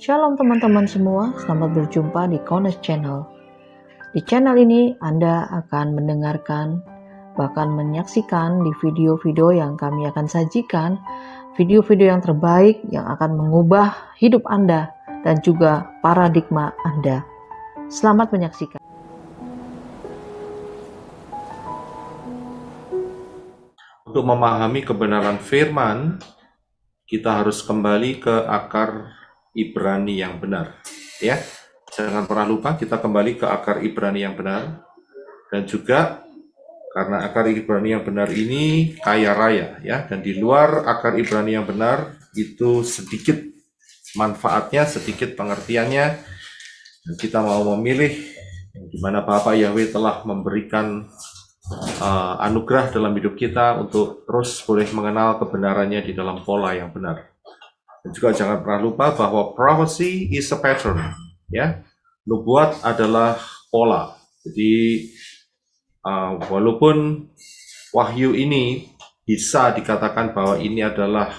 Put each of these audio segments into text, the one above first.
Shalom teman-teman semua, selamat berjumpa di Kones Channel. Di channel ini Anda akan mendengarkan, bahkan menyaksikan di video-video yang kami akan sajikan, video-video yang terbaik yang akan mengubah hidup Anda dan juga paradigma Anda. Selamat menyaksikan. Untuk memahami kebenaran firman, kita harus kembali ke akar Ibrani yang benar. Ya, jangan pernah lupa kita kembali ke akar Ibrani yang benar. Dan juga karena akar Ibrani yang benar ini kaya raya, ya. Dan di luar akar Ibrani yang benar itu sedikit manfaatnya, sedikit pengertiannya. Dan kita mau memilih di mana Bapa Yahweh telah memberikan anugerah dalam hidup kita untuk terus boleh mengenal kebenarannya di dalam pola yang benar. Dan juga jangan pernah lupa bahwa prophecy is a pattern, ya. Nubuat adalah pola. Jadi walaupun wahyu ini bisa dikatakan bahwa ini adalah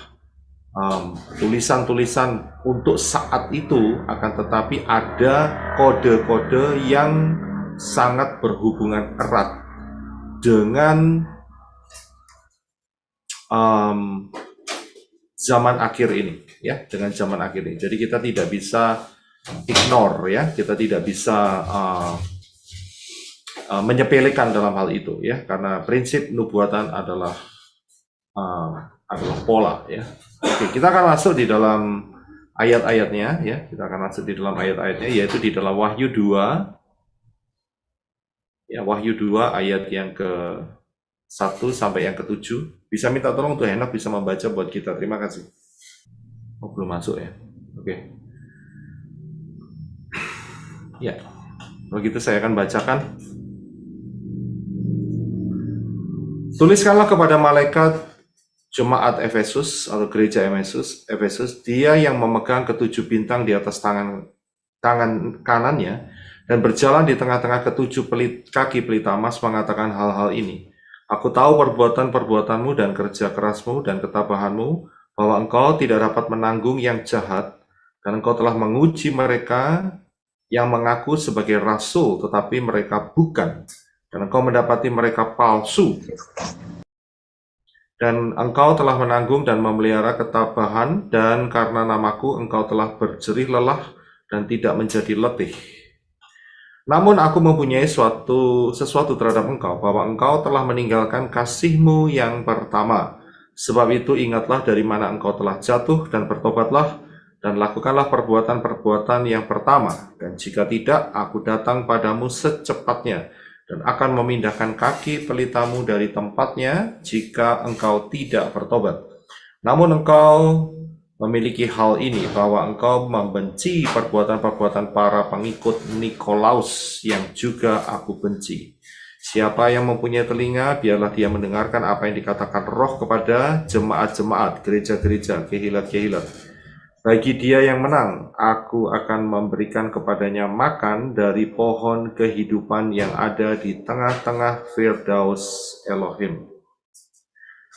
tulisan-tulisan untuk saat itu, akan tetapi ada kode-kode yang sangat berhubungan erat dengan zaman akhir ini, ya, dengan zaman akhir ini. Jadi kita tidak bisa ignore, ya, kita tidak bisa menyepelekan dalam hal itu, ya, karena prinsip nubuatan adalah pola, ya. Oke, kita akan masuk di dalam ayat-ayatnya, ya, kita akan masuk di dalam ayat-ayatnya, yaitu di dalam Wahyu 2, ya, Wahyu 2 ayat yang ke-1 sampai yang ke-7. Bisa minta tolong untuk Henok bisa membaca buat kita. Terima kasih. Oh, belum masuk ya. Oke. Ya. Begitu saya akan bacakan. Tuliskanlah kepada malaikat jemaat Efesus atau gereja Efesus, dia yang memegang ketujuh bintang di atas tangan kanannya dan berjalan di tengah-tengah ketujuh kaki pelita emas mengatakan hal-hal ini. Aku tahu perbuatan-perbuatanmu dan kerja kerasmu dan ketabahanmu, bahwa engkau tidak dapat menanggung yang jahat, dan engkau telah menguji mereka yang mengaku sebagai rasul, tetapi mereka bukan, dan engkau mendapati mereka palsu. Dan engkau telah menanggung dan memelihara ketabahan, dan karena namaku engkau telah berjerih lelah dan tidak menjadi letih. Namun aku mempunyai sesuatu terhadap engkau, bahwa engkau telah meninggalkan kasihmu yang pertama. Sebab itu ingatlah dari mana engkau telah jatuh dan bertobatlah, dan lakukanlah perbuatan-perbuatan yang pertama. Dan jika tidak, aku datang padamu secepatnya, dan akan memindahkan kaki pelitamu dari tempatnya jika engkau tidak bertobat. Namun engkau memiliki hal ini, bahwa engkau membenci perbuatan-perbuatan para pengikut Nikolaus yang juga aku benci. Siapa yang mempunyai telinga, biarlah dia mendengarkan apa yang dikatakan Roh kepada jemaat-jemaat, gereja-gereja, kehilat-kehilat. Bagi dia yang menang, aku akan memberikan kepadanya makan dari pohon kehidupan yang ada di tengah-tengah Firdaus Elohim.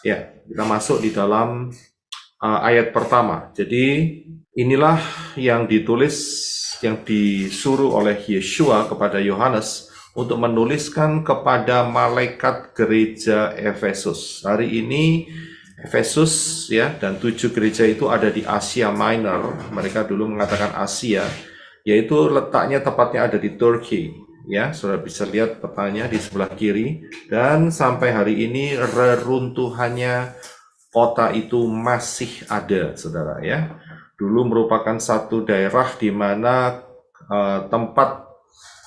Ya, kita masuk di dalam ayat pertama. Jadi inilah yang disuruh oleh Yeshua kepada Yohanes untuk menuliskan kepada malaikat gereja Efesus. Hari ini Efesus, ya, dan 7 gereja itu ada di Asia Minor. Mereka dulu mengatakan Asia, yaitu letaknya tepatnya ada di Turki. Ya, saudara bisa lihat petanya di sebelah kiri. Dan sampai hari ini reruntuhannya kota itu masih ada, saudara, ya. Dulu merupakan satu daerah di mana tempat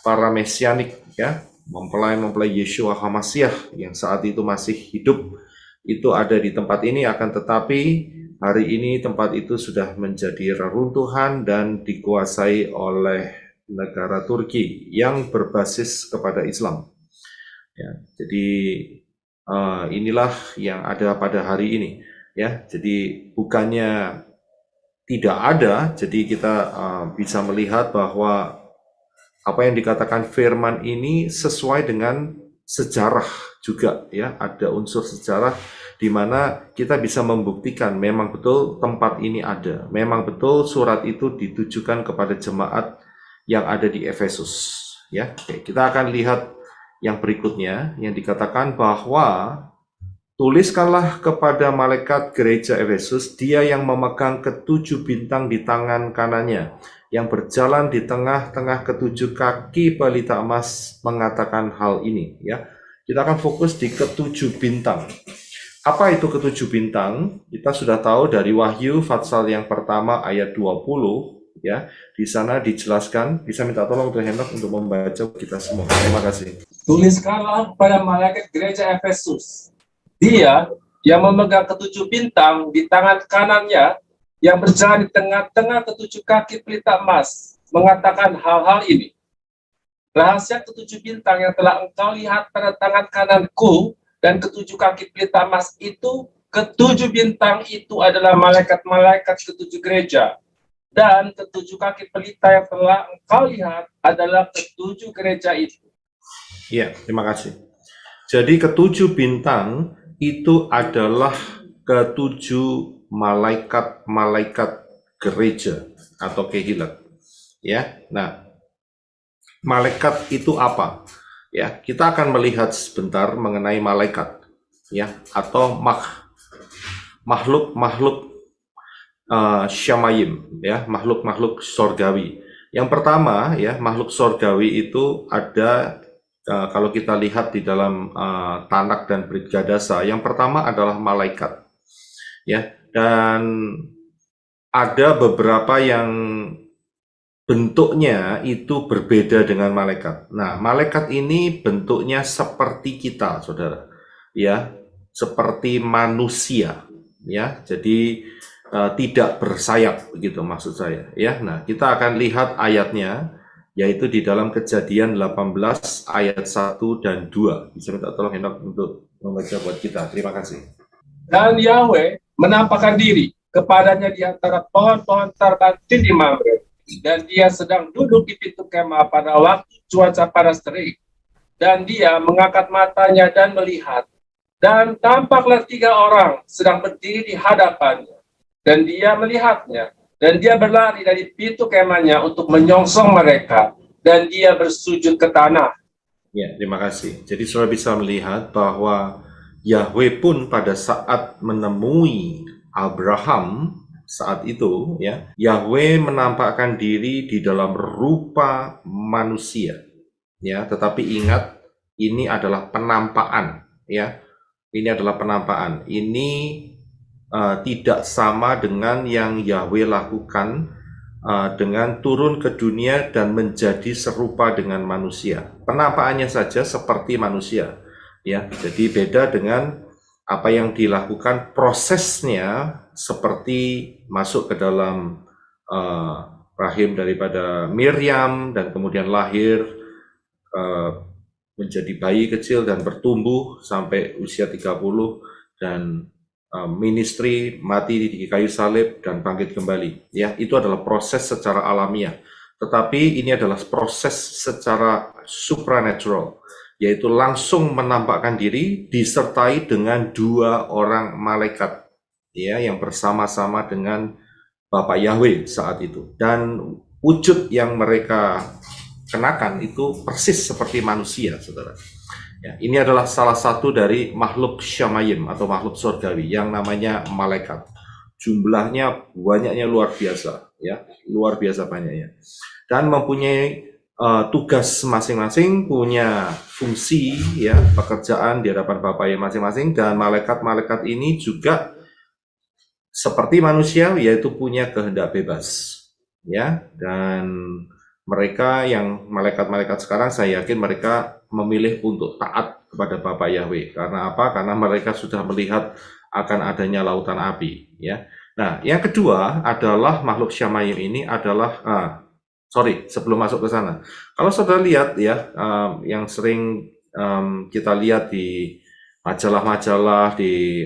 para mesianik, ya, mempelai Yeshua HaMashiach yang saat itu masih hidup, itu ada di tempat ini. Akan tetapi hari ini tempat itu sudah menjadi reruntuhan dan dikuasai oleh negara Turki yang berbasis kepada Islam. Ya, jadi inilah yang ada pada hari ini, ya. Jadi bukannya tidak ada, jadi kita bisa melihat bahwa apa yang dikatakan firman ini sesuai dengan sejarah juga, ya. Ada unsur sejarah di mana kita bisa membuktikan memang betul tempat ini ada, memang betul surat itu ditujukan kepada jemaat yang ada di Efesus. Ya, oke, kita akan lihat yang berikutnya yang dikatakan bahwa tuliskanlah kepada malaikat gereja Efesus, dia yang memegang ketujuh bintang di tangan kanannya, yang berjalan di tengah-tengah ketujuh kaki pelita emas mengatakan hal ini. Ya, kita akan fokus di ketujuh bintang. Apa itu ketujuh bintang? Kita sudah tahu dari Wahyu pasal yang pertama ayat 20. Ya, di sana dijelaskan. Bisa minta tolong untuk Henok untuk membaca kita semua. Terima kasih. Tuliskanlah pada malaikat gereja Efesus, dia yang memegang ketujuh bintang di tangan kanannya, yang berjalan di tengah-tengah ketujuh kaki pelita emas, mengatakan hal-hal ini. Rahasia ketujuh bintang yang telah engkau lihat pada tangan kananku dan ketujuh kaki pelita emas itu, ketujuh bintang itu adalah malaikat-malaikat ketujuh gereja. Dan ketujuh kaki pelita yang telah engkau lihat adalah ketujuh gereja itu. Ya, terima kasih. Jadi ketujuh bintang itu adalah ketujuh malaikat-malaikat gereja atau kehilat. Ya, nah, malaikat itu apa? Ya, kita akan melihat sebentar mengenai malaikat, ya, atau makhluk-makhluk Syamayim, ya, makhluk-makhluk sorgawi. Yang pertama, ya, makhluk sorgawi itu ada kalau kita lihat di dalam Tanak dan Brit Gadasa, yang pertama adalah malaikat, ya, dan ada beberapa yang bentuknya itu berbeda dengan malaikat. Nah, malaikat ini bentuknya seperti kita, saudara, ya, seperti manusia, ya, jadi tidak bersayap, begitu maksud saya, ya. Nah, kita akan lihat ayatnya, yaitu di dalam Kejadian 18 ayat 1 dan 2. Bisa minta tolong Henok untuk membaca buat kita. Terima kasih. Dan Yahweh menampakkan diri kepadanya di antara pohon-pohon terbantin di Mamre, dan dia sedang duduk di pintu kemah pada waktu cuaca panas terik. Dan dia mengangkat matanya dan melihat, dan tampaklah 3 orang sedang berdiri di hadapannya. Dan dia melihatnya, dan dia berlari dari pintu kemahnya untuk menyongsong mereka, dan dia bersujud ke tanah. Ya, terima kasih. Jadi saudara bisa melihat bahwa Yahweh pun pada saat menemui Abraham saat itu, ya, Yahweh menampakkan diri di dalam rupa manusia, ya. Tetapi ingat, ini adalah penampakan, ya. Ini adalah penampakan. Ini tidak sama dengan yang Yahweh lakukan dengan turun ke dunia dan menjadi serupa dengan manusia. Penampakannya saja seperti manusia, ya. Jadi beda dengan apa yang dilakukan, prosesnya seperti masuk ke dalam rahim daripada Miriam dan kemudian lahir, menjadi bayi kecil dan bertumbuh sampai usia 30 dan ministry, mati di kayu salib dan bangkit kembali, ya. Itu adalah proses secara alamiah. Tetapi ini adalah proses secara supernatural, yaitu langsung menampakkan diri disertai dengan 2 orang malaikat, ya, yang bersama-sama dengan Bapak Yahweh saat itu. Dan wujud yang mereka kenakan itu persis seperti manusia, saudara. Ya, ini adalah salah satu dari makhluk Syamayim atau makhluk surgawi yang namanya malaikat. Jumlahnya banyaknya luar biasa, ya, luar biasa banyaknya. Dan mempunyai tugas masing-masing, punya fungsi, ya, pekerjaan di hadapan Bapaknya masing-masing. Dan malaikat-malaikat ini juga seperti manusia, yaitu punya kehendak bebas, ya. Dan mereka yang malaikat-malaikat sekarang, saya yakin mereka memilih untuk taat kepada Bapak Yahweh. Karena apa? Karena mereka sudah melihat akan adanya lautan api, ya. Nah, yang kedua adalah makhluk Syamayim ini adalah sebelum masuk ke sana. Kalau saudara lihat, ya, yang sering kita lihat di majalah-majalah, di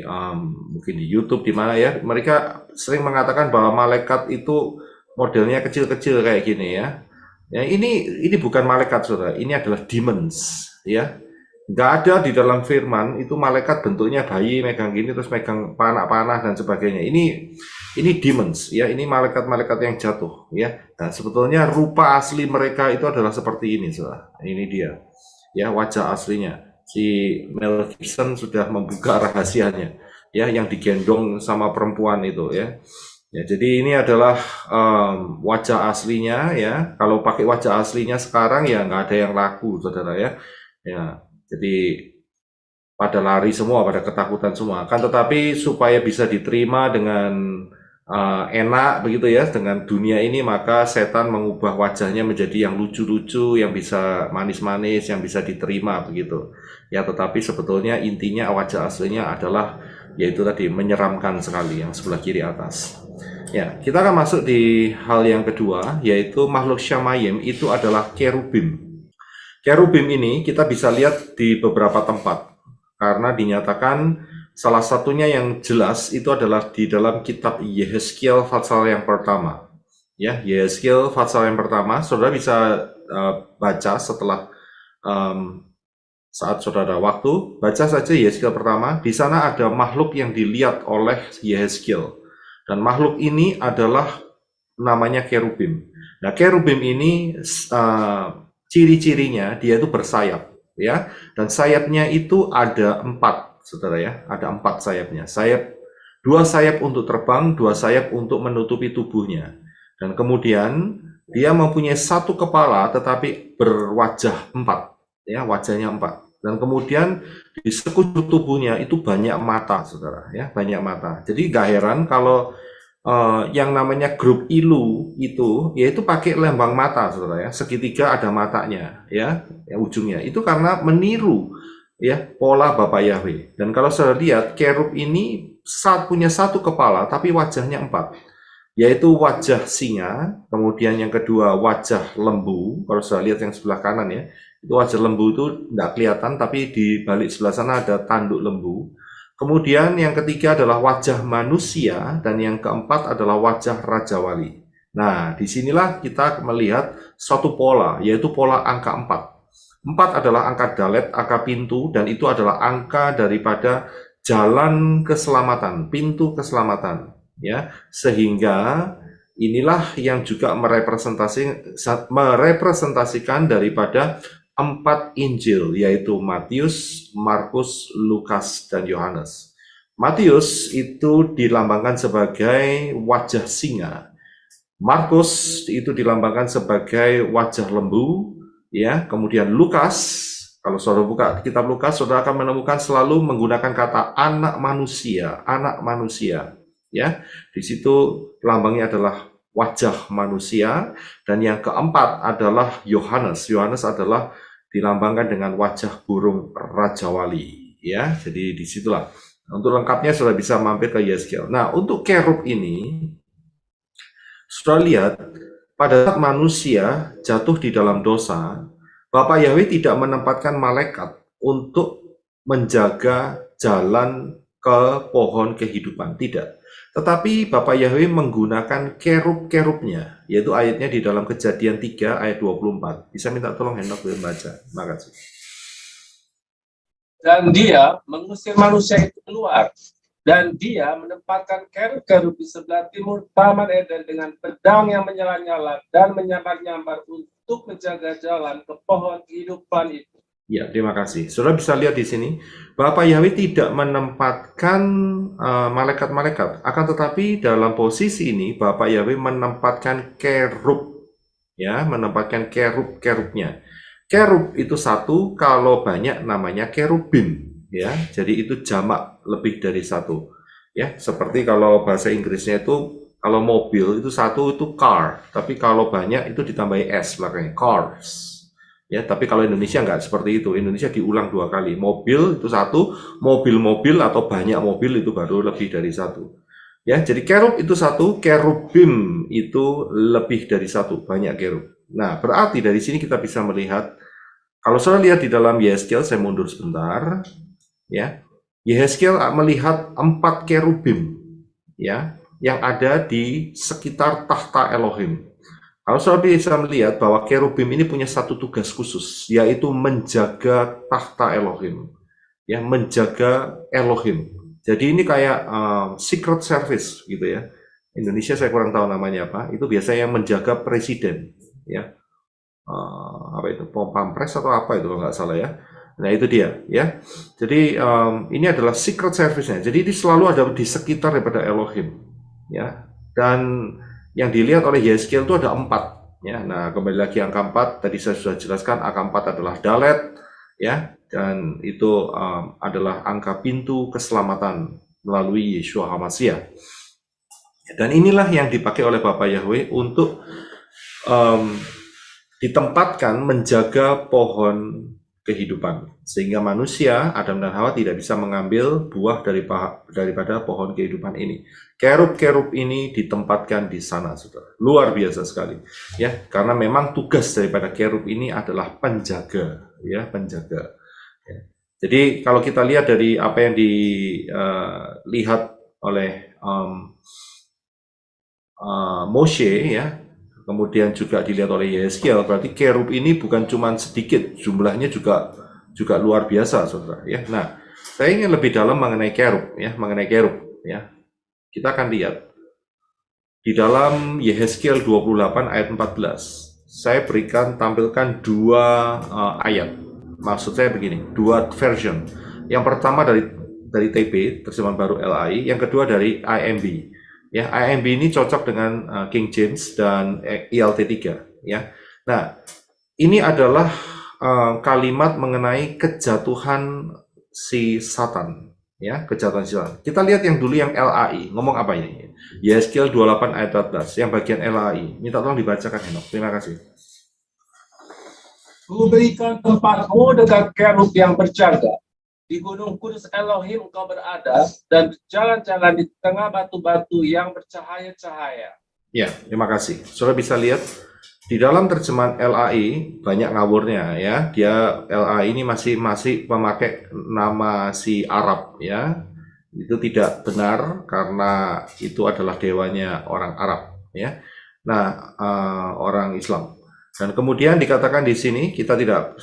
mungkin di YouTube, di mana, ya, mereka sering mengatakan bahwa malaikat itu modelnya kecil-kecil kayak gini, ya. Ya, ini bukan malaikat, saudara. Ini adalah demons, ya. Nggak ada di dalam firman itu malaikat bentuknya bayi megang gini terus megang panah-panah dan sebagainya. Ini demons ya, ini malaikat-malaikat yang jatuh ya. Nah, sebetulnya rupa asli mereka itu adalah seperti ini, saudara. Ini dia. Ya, wajah aslinya. Si Mel Gibson sudah membuka rahasianya ya, yang digendong sama perempuan itu ya. Ya, jadi ini adalah wajah aslinya ya. Kalau pakai wajah aslinya sekarang ya nggak ada yang laku, saudara ya. Ya, jadi pada lari semua, pada ketakutan semua. Kan tetapi supaya bisa diterima dengan enak begitu ya dengan dunia ini, maka setan mengubah wajahnya menjadi yang lucu-lucu, yang bisa manis-manis, yang bisa diterima begitu. Ya, tetapi sebetulnya intinya wajah aslinya adalah yaitu tadi menyeramkan sekali yang sebelah kiri atas. Ya, kita akan masuk di hal yang kedua, yaitu makhluk Shamayim itu adalah kerubim. Kerubim ini kita bisa lihat di beberapa tempat, karena dinyatakan salah satunya yang jelas itu adalah di dalam kitab Yehezkiel pasal yang pertama. Ya, Yehezkiel pasal yang pertama, saudara bisa baca setelah saat saudara waktu, baca saja Yehezkiel pertama. Di sana ada makhluk yang dilihat oleh Yehezkiel. Dan makhluk ini adalah namanya kerubim. Nah, kerubim ini ciri-cirinya dia itu bersayap, ya. Dan sayapnya itu ada 4, saudara ya. Ada 4 sayapnya. Dua sayap untuk terbang, 2 sayap untuk menutupi tubuhnya. Dan kemudian dia mempunyai 1 kepala, tetapi berwajah 4, ya, wajahnya 4. Dan kemudian di sekujur tubuhnya itu banyak mata, saudara ya, banyak mata. Jadi gak heran kalau yang namanya grup ilu itu yaitu pakai lembang mata, saudara ya, segitiga ada matanya ya, ujungnya itu karena meniru ya pola Bapak Yahweh. Dan kalau saudara lihat kerub ini punya 1 kepala tapi wajahnya 4, yaitu wajah singa, kemudian yang kedua wajah lembu. Kalau saudara lihat yang sebelah kanan ya, itu wajah lembu itu tidak kelihatan, tapi di balik sebelah sana ada tanduk lembu. Kemudian yang ketiga adalah wajah manusia, dan yang keempat adalah wajah Raja Wali. Nah, disinilah kita melihat suatu pola, yaitu pola angka 4. 4 adalah angka dalet, angka pintu, dan itu adalah angka daripada jalan keselamatan, pintu keselamatan. Ya, sehingga inilah yang juga merepresentasikan daripada 4 Injil, yaitu Matius, Markus, Lukas, dan Yohanes. Matius itu dilambangkan sebagai wajah singa. Markus itu dilambangkan sebagai wajah lembu, ya. Kemudian Lukas, kalau saudara buka kitab Lukas, saudara akan menemukan selalu menggunakan kata anak manusia, ya. Di situ lambangnya adalah wajah manusia. Dan yang keempat adalah Yohanes. Yohanes adalah dilambangkan dengan wajah burung Raja Wali, ya. Jadi disitulah. Untuk lengkapnya sudah bisa mampir ke Yehezkiel. Nah, untuk kerub ini sudah lihat pada saat manusia jatuh di dalam dosa, Bapak Yahweh tidak menempatkan malaikat untuk menjaga jalan ke pohon kehidupan, tidak. Tetapi Bapak Yahweh menggunakan kerub-kerubnya, yaitu ayatnya di dalam Kejadian 3 ayat 24. Bisa minta tolong Henok membaca. Terima kasih. Dan dia mengusir manusia itu keluar. Dan dia menempatkan kerub-kerub di sebelah timur Taman Eden dengan pedang yang menyala-nyala dan menyambar-nyambar untuk menjaga jalan ke pohon kehidupan itu. Ya, terima kasih. Saudara bisa lihat di sini, Bapak Yahweh tidak menempatkan malaikat-malaikat, akan tetapi dalam posisi ini Bapak Yahweh menempatkan kerub, ya, menempatkan kerub-kerubnya. Kerub itu 1, kalau banyak namanya kerubim, ya. Jadi itu jamak lebih dari 1, ya. Seperti kalau bahasa Inggrisnya itu kalau mobil itu 1 itu car, tapi kalau banyak itu ditambahi s belakangnya, cars. Ya, tapi kalau Indonesia nggak seperti itu. Indonesia diulang 2 kali. Mobil itu 1, mobil-mobil atau banyak mobil itu baru lebih dari 1. Ya, jadi kerub itu 1, kerubim itu lebih dari 1, banyak kerub. Nah, berarti dari sini kita bisa melihat, kalau saudara lihat di dalam Yehezkiel, saya mundur sebentar, ya. Yehezkiel melihat 4 kerubim, ya, yang ada di sekitar tahta Elohim. Kalau saudara bisa melihat bahwa kerubim ini punya satu tugas khusus, yaitu menjaga tahta Elohim, ya, menjaga Elohim. Jadi ini kayak secret service gitu ya. Indonesia saya kurang tahu namanya apa. Itu biasanya yang menjaga presiden, ya. Apa itu, Pampres atau apa itu kalau nggak salah ya. Nah itu dia ya. Jadi ini adalah secret service-nya. Jadi ini selalu ada di sekitar daripada Elohim, ya. Dan yang dilihat oleh Yeskiel itu ada 4. Ya, nah kembali lagi angka 4 tadi saya sudah jelaskan, angka 4 adalah Dalet, ya, dan itu adalah angka pintu keselamatan melalui Yeshua HaMashiach. Dan inilah yang dipakai oleh Bapa Yahweh untuk ditempatkan menjaga pohon kehidupan, sehingga manusia, Adam dan Hawa, tidak bisa mengambil buah daripada pohon kehidupan ini. Kerub-kerub ini ditempatkan di sana, saudara. Luar biasa sekali, ya, karena memang tugas daripada kerub ini adalah penjaga, ya, penjaga. Ya. Jadi kalau kita lihat dari apa yang dilihat oleh Moshe, ya, kemudian juga dilihat oleh Yeskiel, berarti kerub ini bukan cuma sedikit, jumlahnya juga luar biasa, saudara. Ya, nah, saya ingin lebih dalam mengenai kerub, ya, ya. Kita akan lihat di dalam Yeskiel 28 ayat 14. Saya tampilkan 2 ayat. Maksud saya begini, 2 version. Yang pertama dari TP, terjemahan baru LAI, yang kedua dari IMB. Ya, IMB ini cocok dengan King James dan ILT3, ya. Nah, ini adalah kalimat mengenai kejatuhan si Satan, ya, kejatuhan si Satan. Kita lihat yang dulu yang LAI, ngomong apa ini? Yeskiel 28 ayat 14, yang bagian LAI. Minta tolong dibacakan, Henok. Terima kasih. Kuberikan tempatmu dekat kerub yang berjaga. Di gunung kudus Elohim engkau berada, dan jangan-jangan di tengah batu-batu yang bercahaya-cahaya. Ya, terima kasih. Saudara bisa lihat di dalam terjemahan LAI banyak ngawurnya, ya. Dia LAI ini masih memakai nama si Arab, ya. Itu tidak benar karena itu adalah dewanya orang Arab, ya. Nah, orang Islam. Dan kemudian dikatakan di sini, kita tidak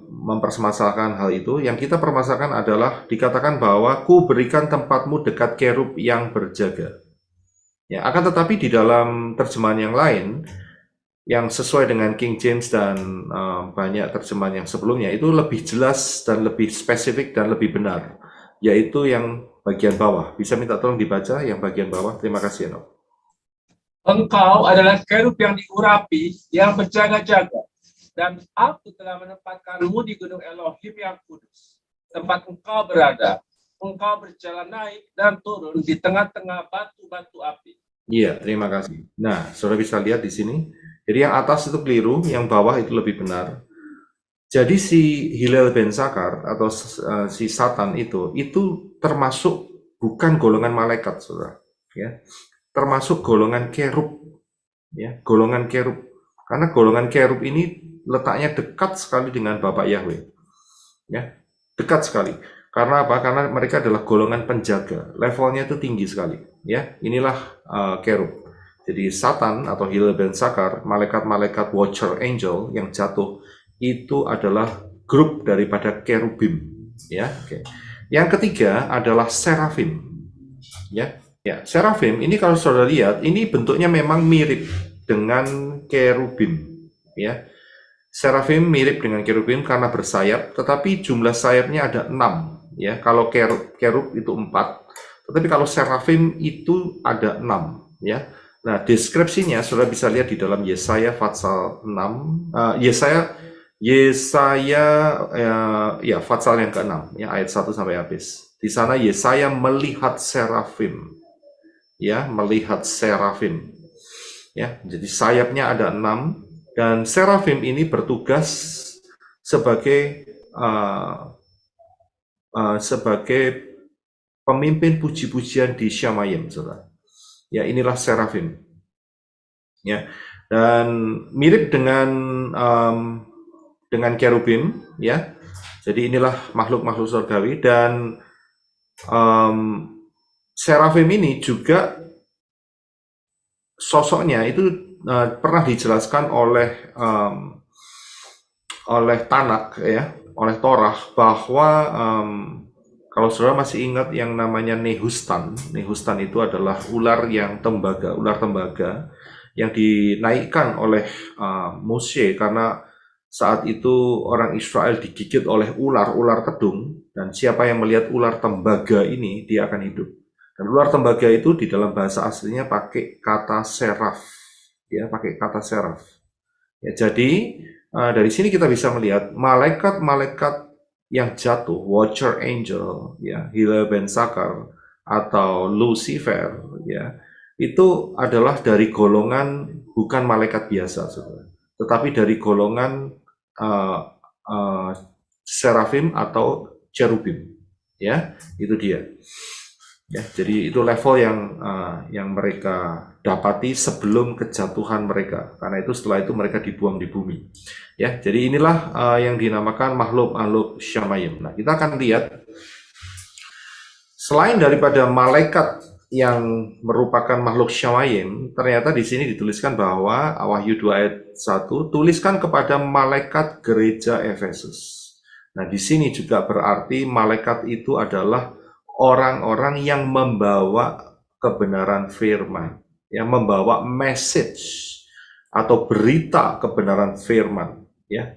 mempermasalahkan hal itu. Yang kita permasalahkan adalah dikatakan bahwa ku berikan tempatmu dekat kerub yang berjaga. Ya, akan tetapi di dalam terjemahan yang lain, yang sesuai dengan King James dan banyak terjemahan yang sebelumnya, itu lebih jelas dan lebih spesifik dan lebih benar, yaitu yang bagian bawah. Bisa minta tolong dibaca yang bagian bawah? Terima kasih, Eno. Engkau adalah kerub yang diurapi, yang berjaga-jaga, dan aku telah menempatkanmu di gunung Elohim yang kudus, tempat engkau berada. Engkau berjalan naik dan turun di tengah-tengah batu-batu api. Iya, terima kasih. Nah, saudara bisa lihat di sini. Jadi yang atas itu keliru, yang bawah itu lebih benar. Jadi si Hillel ben Zakar atau si Satan itu termasuk bukan golongan malaikat, saudara. Ya. Termasuk golongan kerub, ya, golongan kerub. Karena golongan kerub ini letaknya dekat sekali dengan Bapak Yahweh, ya, dekat sekali. Karena apa? Karena mereka adalah golongan penjaga, levelnya itu tinggi sekali, ya. Inilah kerub. Jadi Satan atau Hillel ben Zakar, malaikat-malaikat watcher angel yang jatuh itu adalah grup daripada kerubim, ya. Oke. Yang ketiga adalah serafim, ya. Ya, serafim ini kalau saudara lihat, ini bentuknya memang mirip dengan kerubim, ya. Serafim mirip dengan kerubim karena bersayap, tetapi jumlah sayapnya ada 6, ya. Kalau kerub itu 4, tetapi kalau serafim itu ada 6, ya. Nah, deskripsinya saudara bisa lihat di dalam Yesaya pasal 6, ya, pasal yang ke-6, ya, ayat 1 sampai habis. Di sana Yesaya melihat serafim. Ya, melihat serafim. Ya, jadi sayapnya ada 6 dan serafim ini bertugas sebagai pemimpin puji-pujian di Syamayim, saudara. Ya, inilah serafim. Ya, dan mirip dengan kerubim, ya. Jadi inilah makhluk-makhluk surgawi dan serafim ini juga sosoknya itu pernah dijelaskan oleh Tanak ya, oleh Torah, bahwa kalau saudara masih ingat yang namanya Nehustan itu adalah ular tembaga yang dinaikkan oleh Moshe karena saat itu orang Israel digigit oleh ular kedung, dan siapa yang melihat ular tembaga ini dia akan hidup. Dan ular tembaga itu di dalam bahasa aslinya pakai kata seraf, ya, pakai kata seraf. Ya, jadi dari sini kita bisa melihat malaikat-malaikat yang jatuh, Watcher Angel, ya, Hillel ben Sakar atau Lucifer, ya, itu adalah dari golongan bukan malaikat biasa, saudara, tetapi dari golongan serafim atau cherubim, ya, itu dia. Ya, jadi itu level yang mereka dapati sebelum kejatuhan mereka. Karena itu setelah itu mereka dibuang di bumi. Ya, jadi inilah yang dinamakan makhluk-makhluk Shamayim. Nah, kita akan lihat selain daripada malaikat yang merupakan makhluk Shamayim, ternyata di sini dituliskan bahwa Wahyu 2 ayat 1, tuliskan kepada malaikat gereja Efesus. Nah, di sini juga berarti malaikat itu adalah orang-orang yang membawa kebenaran firman, yang membawa message atau berita kebenaran firman, ya.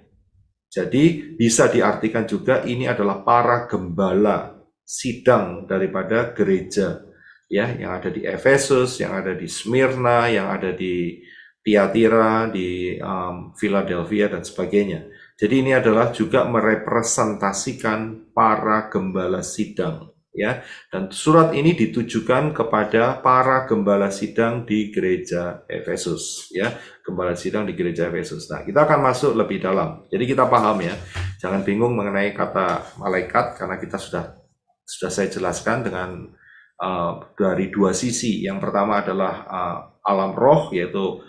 Jadi bisa diartikan juga ini adalah para gembala sidang daripada gereja, ya, yang ada di Efesus, yang ada di Smyrna, yang ada di Tiatira, di Philadelphia dan sebagainya. Jadi ini adalah juga merepresentasikan para gembala sidang, ya, dan surat ini ditujukan kepada para gembala sidang di gereja Efesus, ya, gembala sidang di gereja Efesus. Nah, kita akan masuk lebih dalam. Jadi kita paham, ya, jangan bingung mengenai kata malaikat karena kita sudah saya jelaskan dengan dari dua sisi. Yang pertama adalah alam roh, yaitu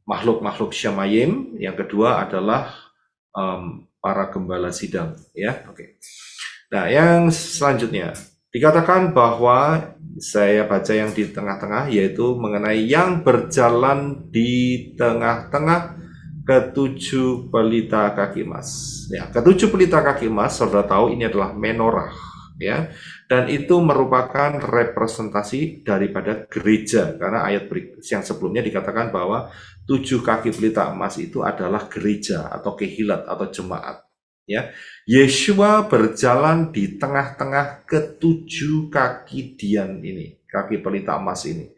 makhluk-makhluk Shamayim. Yang kedua adalah para gembala sidang, ya. Oke. Nah, yang selanjutnya dikatakan bahwa saya baca yang di tengah-tengah, yaitu mengenai yang berjalan di tengah-tengah ketujuh pelita kaki emas. Ya, ketujuh pelita kaki emas, saudara tahu ini adalah menorah, ya, dan itu merupakan representasi daripada gereja, karena ayat yang sebelumnya dikatakan bahwa 7 kaki pelita emas itu adalah gereja atau kehilat atau jemaat. Ya, Yeshua berjalan di tengah-tengah ketujuh kaki dian ini, kaki pelita emas ini.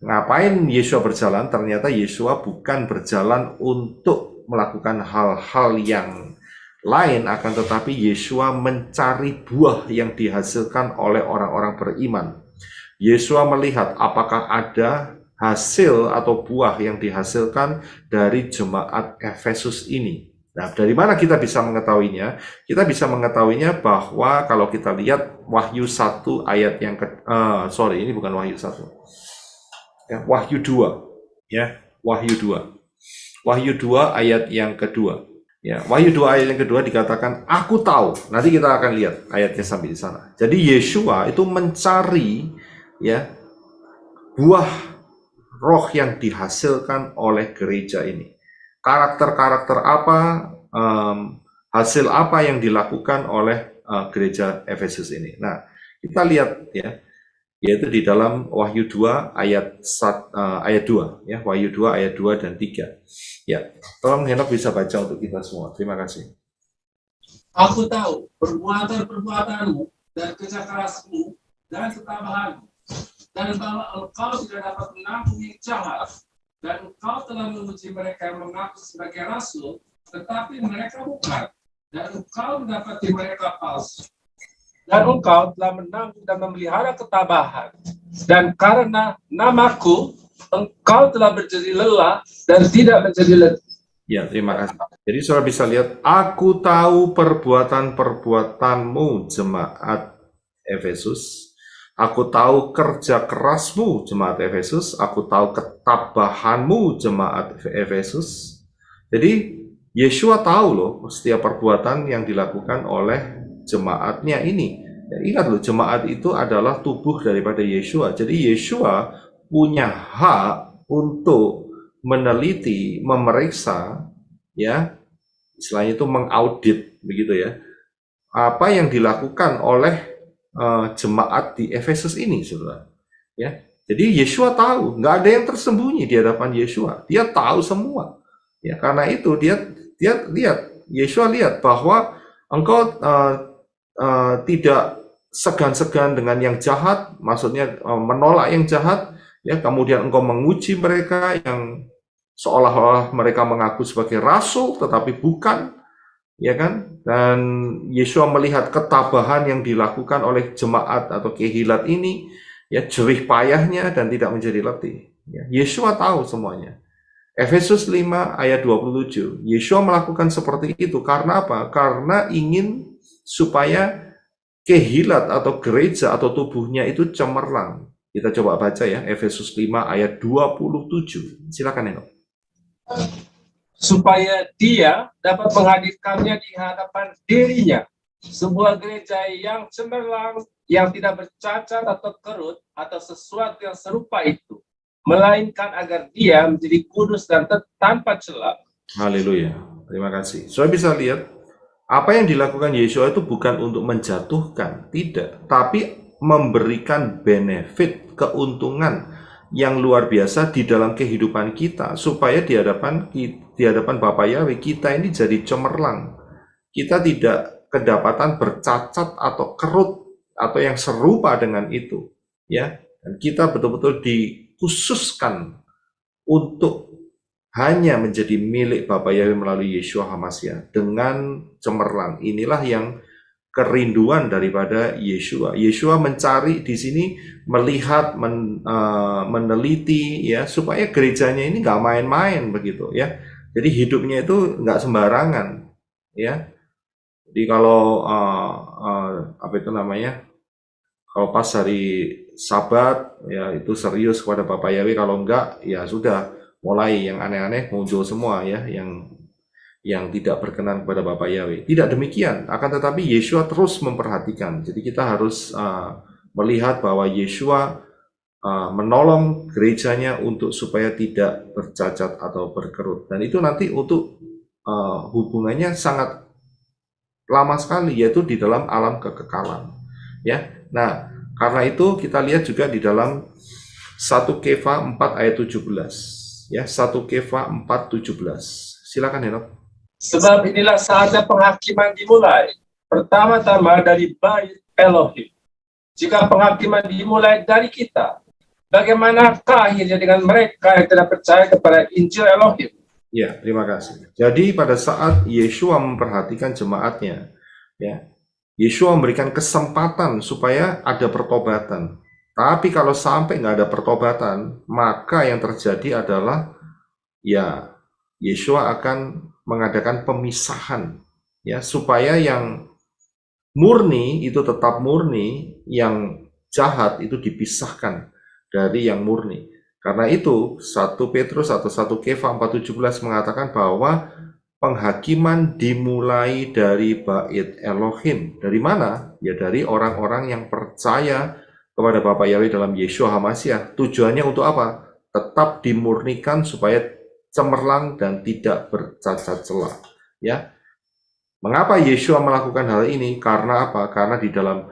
Ngapain Yeshua berjalan? Ternyata Yeshua bukan berjalan untuk melakukan hal-hal yang lain, akan tetapi Yeshua mencari buah yang dihasilkan oleh orang-orang beriman. Yeshua melihat apakah ada hasil atau buah yang dihasilkan dari jemaat Efesus ini. Nah, dari mana kita bisa mengetahuinya? Kita bisa mengetahuinya bahwa kalau kita lihat Wahyu 1 ayat yang ini bukan Wahyu 1. Ya, Wahyu 2. Ya, Wahyu 2. Wahyu 2 ayat yang kedua. Ya, Wahyu 2 ayat yang kedua dikatakan, aku tahu. Nanti kita akan lihat ayatnya sampai di sana. Jadi Yeshua itu mencari, ya, buah roh yang dihasilkan oleh gereja ini. Karakter-karakter apa, hasil apa yang dilakukan oleh gereja Efesus ini. Nah, kita lihat, ya, yaitu di dalam Wahyu 2 ayat 2, ya, Wahyu 2 ayat 2 dan 3. Ya, tolong Henok bisa baca untuk kita semua. Terima kasih. Aku tahu perbuatan-perbuatanmu dan kerja kerasmu dan ketabahanmu, dan bahwa engkau tidak dapat menampung yang jahat, dan engkau telah menguji mereka yang mengaku sebagai rasul, tetapi mereka bukan, dan engkau mendapati mereka palsu. Dan engkau telah menanggung dan memelihara ketabahan, dan karena namaku, engkau telah menjadi lelah dan tidak menjadi letih. Ya, terima kasih. Jadi saudara bisa lihat, aku tahu perbuatan-perbuatanmu jemaat Efesus. Aku tahu kerja kerasmu jemaat Efesus. Aku tahu ketabahanmu jemaat Efesus. Jadi Yeshua tahu loh setiap perbuatan yang dilakukan oleh jemaatnya ini. Ya, ingat loh, jemaat itu adalah tubuh daripada Yeshua. Jadi Yeshua punya hak untuk meneliti, memeriksa, ya, istilahnya itu mengaudit, begitu ya, apa yang dilakukan oleh jemaat di Efesus ini, saudara. Ya, jadi Yeshua tahu, nggak ada yang tersembunyi di hadapan Yeshua. Dia tahu semua. Ya, karena itu dia lihat, Yeshua lihat bahwa engkau tidak segan-segan dengan yang jahat, maksudnya menolak yang jahat, ya, kemudian engkau menguji mereka yang seolah-olah mereka mengaku sebagai rasul, tetapi bukan, ya kan? Dan Yeshua melihat ketabahan yang dilakukan oleh jemaat atau kehilat ini, ya, jerih payahnya dan tidak menjadi letih. Ya, Yeshua tahu semuanya. Efesus 5 ayat 27, Yeshua melakukan seperti itu karena apa? Karena ingin supaya kehilat atau gereja atau tubuhnya itu cemerlang. Kita coba baca ya, Efesus 5 ayat 27. Silakan Eno. Supaya dia dapat menghadirkannya di hadapan dirinya, sebuah gereja yang cemerlang, yang tidak bercacat atau kerut atau sesuatu yang serupa itu, melainkan agar dia menjadi kudus dan tanpa celah. Haleluya, terima kasih. Saudara bisa lihat, apa yang dilakukan Yeshua itu bukan untuk menjatuhkan, tidak, tapi memberikan benefit, keuntungan yang luar biasa di dalam kehidupan kita, supaya di hadapan Bapa Yahweh kita ini jadi cemerlang. Kita tidak kedapatan bercacat atau kerut atau yang serupa dengan itu, ya. Dan kita betul-betul dikhususkan untuk hanya menjadi milik Bapa Yahweh melalui Yeshua HaMashiach dengan cemerlang. Inilah yang kerinduan daripada Yeshua. Yeshua mencari di sini, melihat, meneliti, ya, supaya gerejanya ini nggak main-main begitu, ya. Jadi hidupnya itu nggak sembarangan, ya. Jadi kalau apa itu namanya? Kalau pas hari Sabat, ya itu serius kepada Bapa Yahweh. Kalau enggak, ya sudah, mulai yang aneh-aneh muncul semua, ya, yang tidak berkenan kepada Bapa Yahweh. Tidak demikian, akan tetapi Yeshua terus memperhatikan. Jadi kita harus melihat bahwa Yeshua menolong gerejanya untuk supaya tidak bercacat atau berkerut. Dan itu nanti untuk hubungannya sangat lama sekali, yaitu di dalam alam kekekalan. Ya, nah, karena itu kita lihat juga di dalam 1 Kefa 4 ayat 17. Ya, 1 Kefa 4:17. Silakan Henok. Sebab inilah saatnya penghakiman dimulai. Pertama-tama dari Bait Elohim. Jika penghakiman dimulai dari kita, bagaimanakah akhirnya dengan mereka yang tidak percaya kepada Injil Elohim? Ya, terima kasih. Jadi pada saat Yeshua memperhatikan jemaatnya, ya, Yeshua memberikan kesempatan supaya ada pertobatan. Tapi kalau sampai nggak ada pertobatan, maka yang terjadi adalah, ya, Yeshua akan mengadakan pemisahan, ya, supaya yang murni itu tetap murni, yang jahat itu dipisahkan dari yang murni. Karena itu 1 Petrus atau 1 Kefa 4:17 mengatakan bahwa penghakiman dimulai dari Bait Elohim. Dari mana? Ya dari orang-orang yang percaya kepada Bapa Yahweh dalam Yeshua HaMashiach. Tujuannya untuk apa? Tetap dimurnikan supaya cemerlang dan tidak bercacat celah. Ya. Mengapa Yeshua melakukan hal ini? Karena apa? Karena di dalam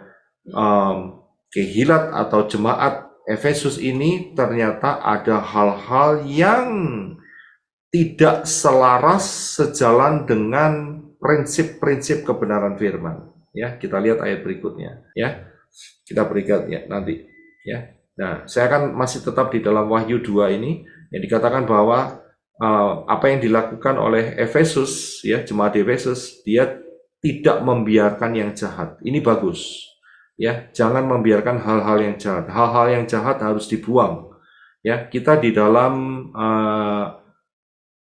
kehilat atau jemaat Efesus ini ternyata ada hal-hal yang tidak selaras sejalan dengan prinsip-prinsip kebenaran firman. Ya, kita lihat ayat berikutnya. Ya, kita berikan ya nanti. Ya, nah, saya akan masih tetap di dalam Wahyu 2 ini yang dikatakan bahwa apa yang dilakukan oleh Efesus, ya, jemaat Efesus, dia tidak membiarkan yang jahat. Ini bagus. Ya, jangan membiarkan hal-hal yang jahat. Hal-hal yang jahat harus dibuang. Ya, kita di dalam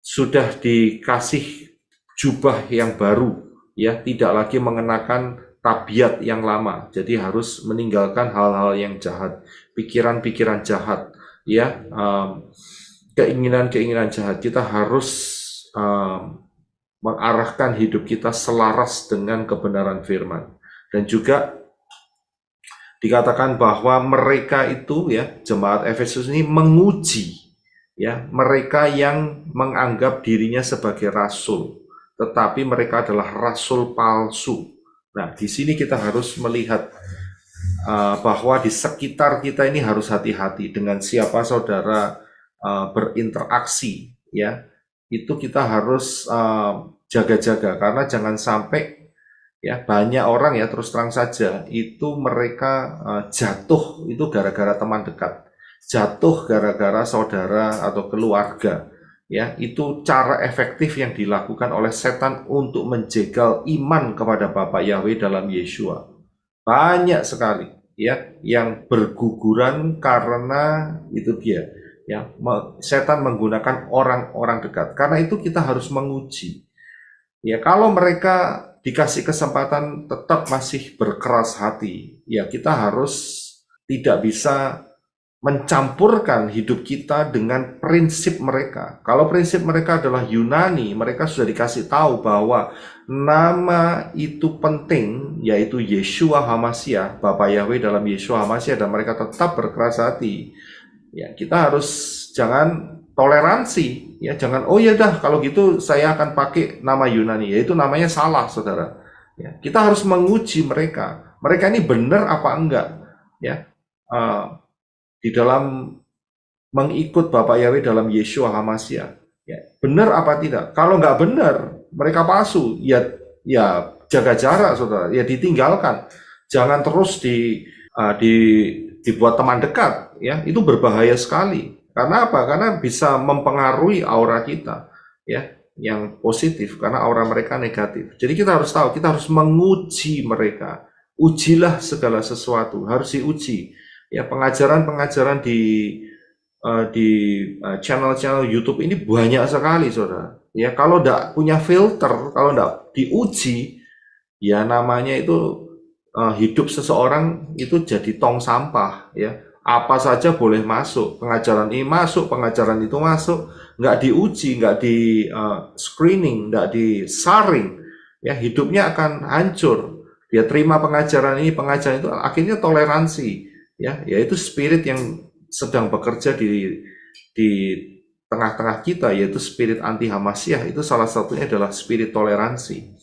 sudah dikasih jubah yang baru, ya, tidak lagi mengenakan tabiat yang lama. Jadi harus meninggalkan hal-hal yang jahat, pikiran-pikiran jahat, ya, keinginan-keinginan jahat. Kita harus mengarahkan hidup kita selaras dengan kebenaran firman. Dan juga dikatakan bahwa mereka itu ya, jemaat Efesus ini menguji ya, mereka yang menganggap dirinya sebagai rasul, tetapi mereka adalah rasul palsu. Nah, di sini kita harus melihat bahwa di sekitar kita ini harus hati-hati dengan siapa saudara berinteraksi ya. Itu kita harus jaga-jaga, karena jangan sampai ya banyak orang ya, terus terang saja itu mereka jatuh itu gara-gara teman dekat, jatuh gara-gara saudara atau keluarga ya. Itu cara efektif yang dilakukan oleh setan untuk menjegal iman kepada Bapa Yahweh dalam Yeshua. Banyak sekali ya yang berguguran karena itu dia ya, setan menggunakan orang-orang dekat. Karena itu kita harus menguji ya, kalau mereka dikasih kesempatan tetap masih berkeras hati ya, kita harus tidak bisa mencampurkan hidup kita dengan prinsip mereka. Kalau prinsip mereka adalah Yunani, mereka sudah dikasih tahu bahwa nama itu penting, yaitu Yeshua HaMashiach, Bapa Yahweh dalam Yeshua HaMashiach, dan mereka tetap berkeras hati. Ya, kita harus jangan toleransi, ya, jangan oh ya dah kalau gitu saya akan pakai nama Yunani, yaitu namanya salah, saudara. Ya, kita harus menguji mereka ini benar apa enggak, ya. Di dalam mengikut Bapak Yahweh dalam Yeshua HaMashiach, ya, benar apa tidak? Kalau nggak benar, mereka palsu, ya jaga jarak, saudara, ya ditinggalkan. Jangan terus dibuat teman dekat, ya, itu berbahaya sekali. Karena apa? Karena bisa mempengaruhi aura kita, ya, yang positif, karena aura mereka negatif. Jadi kita harus tahu, kita harus menguji mereka. Ujilah segala sesuatu, harus diuji. Ya, pengajaran-pengajaran di channel-channel YouTube ini banyak sekali, saudara. Ya, kalau tidak punya filter, kalau tidak diuji, ya namanya itu hidup seseorang itu jadi tong sampah. Ya, apa saja boleh masuk, pengajaran ini masuk, pengajaran itu masuk, nggak diuji, nggak di screening, nggak disaring, ya hidupnya akan hancur. Dia terima pengajaran ini, pengajaran itu, akhirnya toleransi. Ya, yaitu spirit yang sedang bekerja di tengah-tengah kita, yaitu spirit anti HaMashiach. Itu salah satunya adalah spirit toleransi.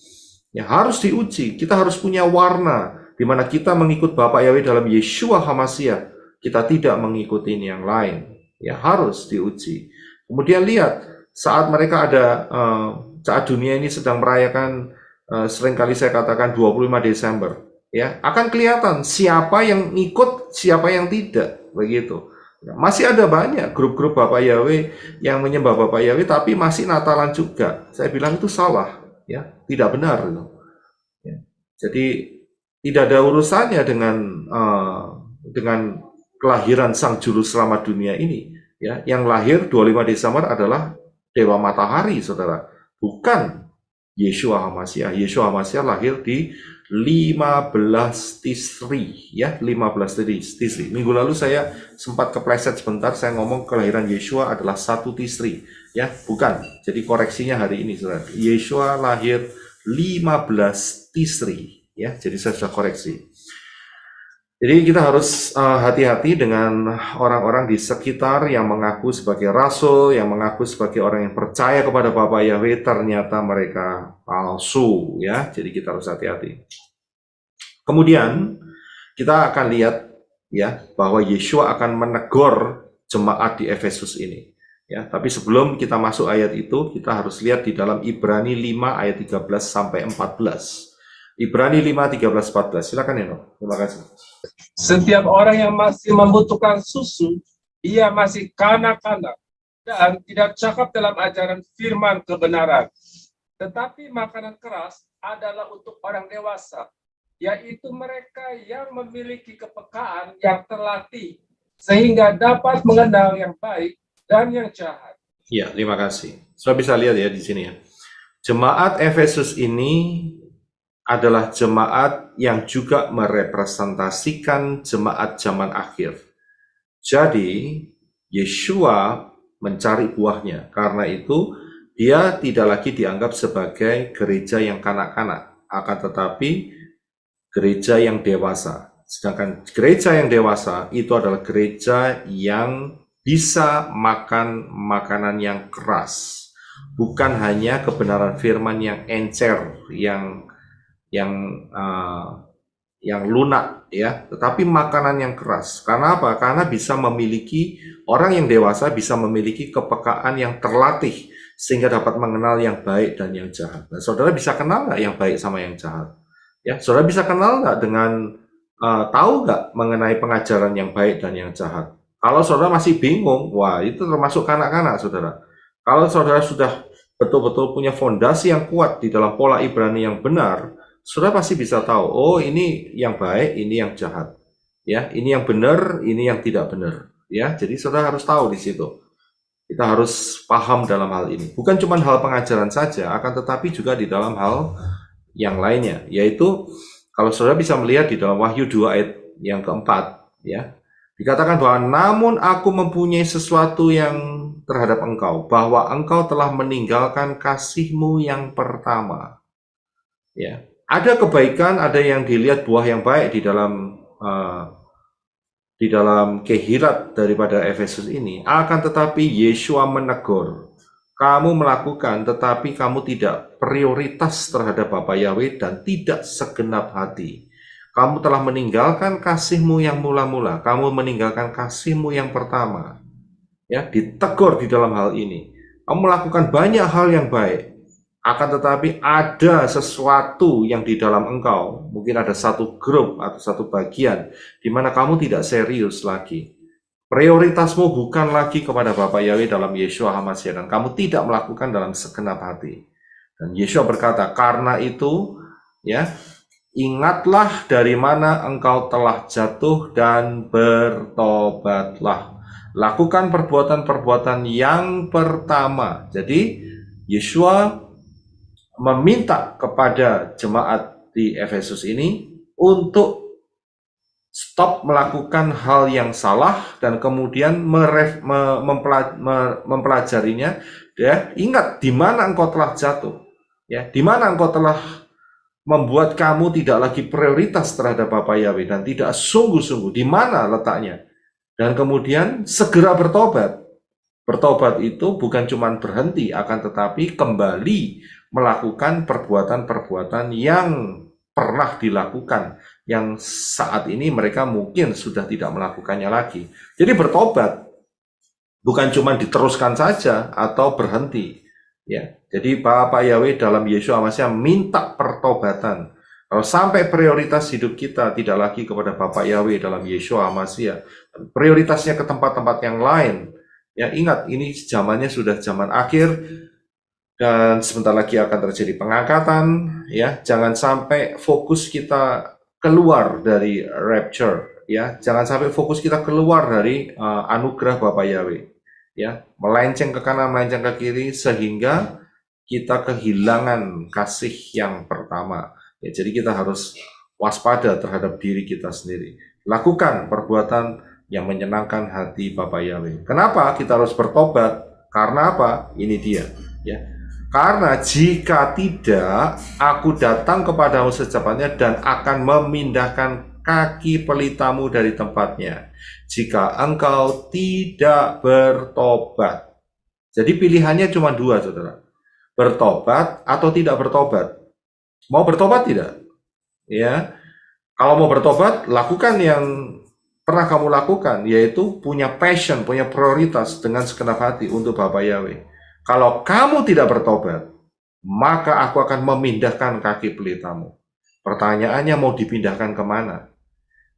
Ya, harus diuji. Kita harus punya warna di mana kita mengikut Bapak Yahweh dalam Yeshua HaMashiach. Kita tidak mengikuti yang lain. Ya, harus diuji. Kemudian lihat saat mereka ada saat dunia ini sedang merayakan seringkali saya katakan 25 Desember. Ya, akan kelihatan siapa yang ikut, siapa yang tidak, begitu. Ya, masih ada banyak grup-grup Bapak Yahweh yang menyembah Bapak Yahweh, tapi masih Natalan juga. Saya bilang itu salah, ya, tidak benar. Ya. Jadi tidak ada urusannya dengan kelahiran Sang Juru Selamat dunia ini. Ya, yang lahir 25 Desember adalah Dewa Matahari, saudara, bukan Yeshua HaMashiach. Yeshua HaMashiach lahir di 15 Tisri, ya, 15 Tisri. Minggu lalu saya sempat kepleset sebentar, saya ngomong kelahiran Yeshua adalah 1 Tisri, ya, bukan. Jadi koreksinya hari ini, saudara. Yeshua lahir 15 Tisri, ya. Jadi saya sudah koreksi. Jadi kita harus hati-hati dengan orang-orang di sekitar yang mengaku sebagai rasul, yang mengaku sebagai orang yang percaya kepada Bapak Yahweh, ternyata mereka palsu, ya. Jadi kita harus hati-hati. Kemudian kita akan lihat ya bahwa Yeshua akan menegur jemaat di Efesus ini. Ya, tapi sebelum kita masuk ayat itu, kita harus lihat di dalam Ibrani 5 ayat 13 sampai 14. Ibrani 5, 13, 14. Silakan Eno. Terima kasih. Setiap orang yang masih membutuhkan susu, ia masih kanak-kanak dan tidak cakap dalam ajaran firman kebenaran. Tetapi makanan keras adalah untuk orang dewasa, yaitu mereka yang memiliki kepekaan yang terlatih, sehingga dapat mengenal yang baik dan yang jahat. Ya, terima kasih. Sudah bisa lihat ya di sini ya. Jemaat Efesus ini adalah jemaat yang juga merepresentasikan jemaat zaman akhir. Jadi, Yeshua mencari buahnya. Karena itu, dia tidak lagi dianggap sebagai gereja yang kanak-kanak, akan tetapi gereja yang dewasa. Sedangkan gereja yang dewasa itu adalah gereja yang bisa makan makanan yang keras, bukan hanya kebenaran firman yang encer, yang lunak, ya, tetapi makanan yang keras. Karena apa? Karena bisa memiliki, orang yang dewasa bisa memiliki kepekaan yang terlatih sehingga dapat mengenal yang baik dan yang jahat. Nah, saudara bisa kenal nggak yang baik sama yang jahat? Ya, saudara bisa kenal nggak dengan tahu nggak mengenai pengajaran yang baik dan yang jahat? Kalau saudara masih bingung, wah itu termasuk kanak-kanak, saudara. Kalau saudara sudah betul-betul punya fondasi yang kuat di dalam pola Ibrani yang benar, saudara pasti bisa tahu, oh ini yang baik, ini yang jahat. Ya, ini yang benar, ini yang tidak benar. Ya, jadi saudara harus tahu di situ. Kita harus paham dalam hal ini. Bukan cuma hal pengajaran saja, akan tetapi juga di dalam hal yang lainnya, yaitu kalau saudara bisa melihat di dalam Wahyu 2 ayat yang keempat, ya, dikatakan bahwa namun aku mempunyai sesuatu yang terhadap engkau, bahwa engkau telah meninggalkan kasihmu yang pertama. Ya, ada kebaikan, ada yang dilihat buah yang baik di dalam kehilat daripada Efesus ini. Akan tetapi Yesua menegur, kamu melakukan, tetapi kamu tidak prioritas terhadap Bapa Yahweh dan tidak segenap hati. Kamu telah meninggalkan kasihmu yang mula-mula. Kamu meninggalkan kasihmu yang pertama. Ya, ditegur di dalam hal ini. Kamu melakukan banyak hal yang baik. Akan tetapi ada sesuatu yang di dalam engkau. Mungkin ada satu grup atau satu bagian di mana kamu tidak serius lagi. Prioritasmu bukan lagi kepada Bapa Yahweh dalam Yeshua HaMashiach, dan kamu tidak melakukan dalam segenap hati. Dan Yeshua berkata, karena itu, ya, ingatlah dari mana engkau telah jatuh dan bertobatlah. Lakukan perbuatan-perbuatan yang pertama. Jadi, Yeshua meminta kepada jemaat di Efesus ini untuk stop melakukan hal yang salah dan kemudian mempelajarinya. Ya, ingat di mana engkau telah jatuh. Ya, di mana engkau telah membuat kamu tidak lagi prioritas terhadap Bapa Yahweh dan tidak sungguh-sungguh. Di mana letaknya? Dan kemudian segera bertobat. Bertobat itu bukan cuma berhenti, akan tetapi kembali melakukan perbuatan-perbuatan yang pernah dilakukan, yang saat ini mereka mungkin sudah tidak melakukannya lagi. Jadi bertobat bukan cuma diteruskan saja atau berhenti. Ya, jadi Bapa Yahweh dalam Yeshua HaMashiach minta pertobatan. Kalau sampai prioritas hidup kita tidak lagi kepada Bapa Yahweh dalam Yeshua HaMashiach, prioritasnya ke tempat-tempat yang lain. Ya, ingat ini zamannya sudah zaman akhir. Dan sebentar lagi akan terjadi pengangkatan, ya. Jangan sampai fokus kita keluar dari rapture, ya. Jangan sampai fokus kita keluar dari anugerah Bapa Yahweh, ya. Melenceng ke kanan, melenceng ke kiri sehingga kita kehilangan kasih yang pertama. Ya, jadi kita harus waspada terhadap diri kita sendiri. Lakukan perbuatan yang menyenangkan hati Bapa Yahweh. Kenapa kita harus bertobat? Karena apa? Ini dia, ya. Karena jika tidak, aku datang kepadamu secepatnya dan akan memindahkan kaki pelitamu dari tempatnya. Jika engkau tidak bertobat. Jadi pilihannya cuma dua, saudara. Bertobat atau tidak bertobat. Mau bertobat tidak? Ya. Kalau mau bertobat, lakukan yang pernah kamu lakukan, yaitu punya passion, punya prioritas dengan segenap hati untuk Bapa Yahweh. Kalau kamu tidak bertobat, maka aku akan memindahkan kaki pelitamu. Pertanyaannya mau dipindahkan kemana?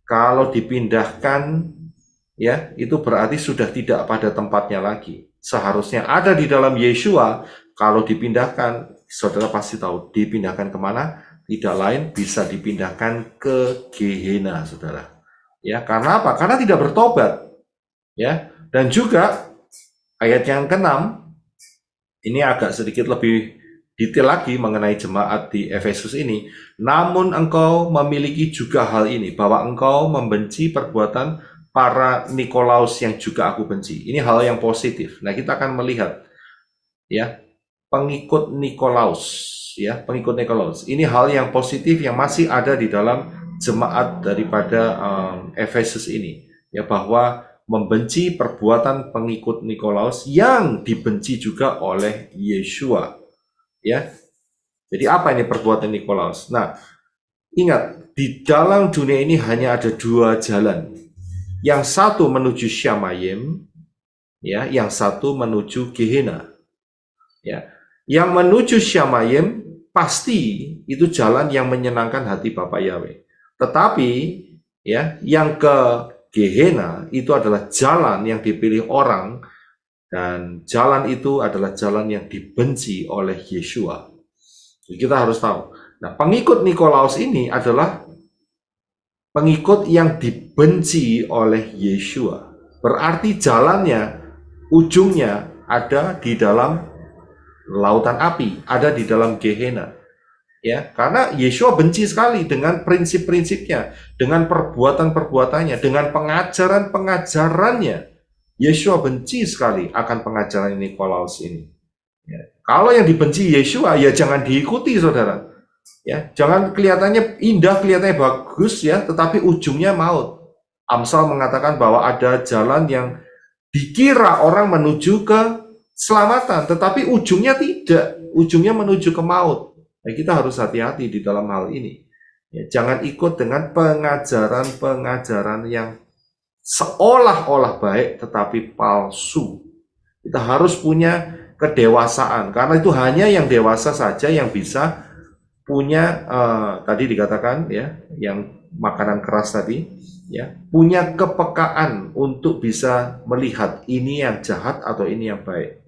Kalau dipindahkan, ya itu berarti sudah tidak pada tempatnya lagi. Seharusnya ada di dalam Yeshua. Kalau dipindahkan, saudara pasti tahu dipindahkan kemana? Tidak lain bisa dipindahkan ke Gehenna, saudara. Ya, karena apa? Karena tidak bertobat. Ya, dan juga ayat yang ke-6. Ini agak sedikit lebih detail lagi mengenai jemaat di Efesus ini. Namun engkau memiliki juga hal ini, bahwa engkau membenci perbuatan para Nikolaus yang juga aku benci. Ini hal yang positif. Nah, kita akan melihat, ya, pengikut Nikolaus, ya, pengikut Nikolaus. Ini hal yang positif yang masih ada di dalam jemaat daripada Efesus ini, ya, bahwa membenci perbuatan pengikut Nikolaus yang dibenci juga oleh Yeshua, ya. Jadi apa ini perbuatan Nikolaus? Nah, ingat, di dalam dunia ini hanya ada dua jalan. Yang satu menuju Syamayim, ya, yang satu menuju Gehenna. Ya. Yang menuju Syamayim pasti itu jalan yang menyenangkan hati Bapak Yahweh. Tetapi ya, yang ke Gehenna itu adalah jalan yang dipilih orang, dan jalan itu adalah jalan yang dibenci oleh Yeshua. Jadi kita harus tahu. Nah, pengikut Nikolaus ini adalah pengikut yang dibenci oleh Yeshua. Berarti jalannya, ujungnya ada di dalam lautan api, ada di dalam Gehenna. Ya, karena Yeshua benci sekali dengan prinsip-prinsipnya, dengan perbuatan-perbuatannya, dengan pengajaran-pengajarannya. Yeshua benci sekali akan pengajaran Nikolaus ini. Ya. Kalau yang dibenci Yeshua, ya jangan diikuti, saudara. Ya, jangan kelihatannya indah, kelihatannya bagus, ya, tetapi ujungnya maut. Amsal mengatakan bahwa ada jalan yang dikira orang menuju ke keselamatan, tetapi ujungnya tidak, ujungnya menuju ke maut. Nah, kita harus hati-hati di dalam hal ini. Ya, jangan ikut dengan pengajaran-pengajaran yang seolah-olah baik tetapi palsu. Kita harus punya kedewasaan, karena itu hanya yang dewasa saja yang bisa punya tadi dikatakan, ya, yang makanan keras tadi, ya, punya kepekaan untuk bisa melihat ini yang jahat atau ini yang baik.